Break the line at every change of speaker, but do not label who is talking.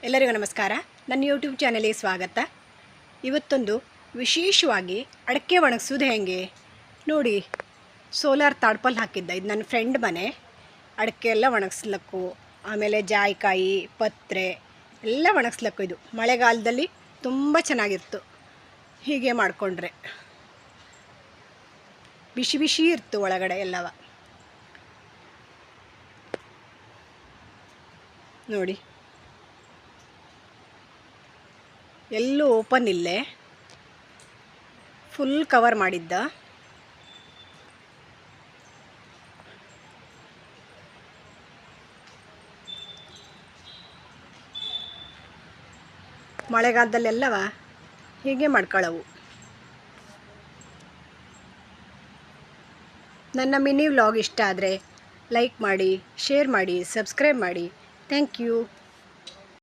ಎಲ್ಲರಿಗೂ ನಮಸ್ಕಾರ. ನನ್ನ ಯೂಟ್ಯೂಬ್ ಚಾನಲಿಗೆ ಸ್ವಾಗತ. ಇವತ್ತೊಂದು ವಿಶೇಷವಾಗಿ ಅಡಿಕೆ ಒಣಗಿಸೋದು ಹೇಗೆ ನೋಡಿ. ಸೋಲಾರ್ ತಾಡ್ಪಲ್ ಹಾಕಿದ್ದ. ಇದು ನನ್ನ ಫ್ರೆಂಡ್ ಮನೆ. ಅಡಿಕೆ ಎಲ್ಲ ಒಣಗಿಸ್ಲಕ್ಕು, ಆಮೇಲೆ ಜಾಯಿಕಾಯಿ ಪತ್ರೆ ಎಲ್ಲ ಒಣಗಿಸ್ಲಕ್ಕು. ಇದು ಮಳೆಗಾಲದಲ್ಲಿ ತುಂಬ ಚೆನ್ನಾಗಿತ್ತು. ಹೀಗೆ ಮಾಡಿಕೊಂಡ್ರೆ ಬಿಸಿ ಬಿಸಿ ಇರ್ತು ಒಳಗಡೆ ಎಲ್ಲವ. ನೋಡಿ, ಎಲ್ಲೂ ಓಪನ್ ಇಲ್ಲೇ, ಫುಲ್ ಕವರ್ ಮಾಡಿದ್ದ. ಮಳೆಗಾಲದಲ್ಲೆಲ್ಲವ ಹೀಗೆ ಮಾಡ್ಕೊಳ್ಳವು. ನನ್ನ ಮಿನಿ ವ್ಲಾಗ್ ಇಷ್ಟ ಆದರೆ ಲೈಕ್ ಮಾಡಿ, ಶೇರ್ ಮಾಡಿ, ಸಬ್ಸ್ಕ್ರೈಬ್ ಮಾಡಿ. Thank you.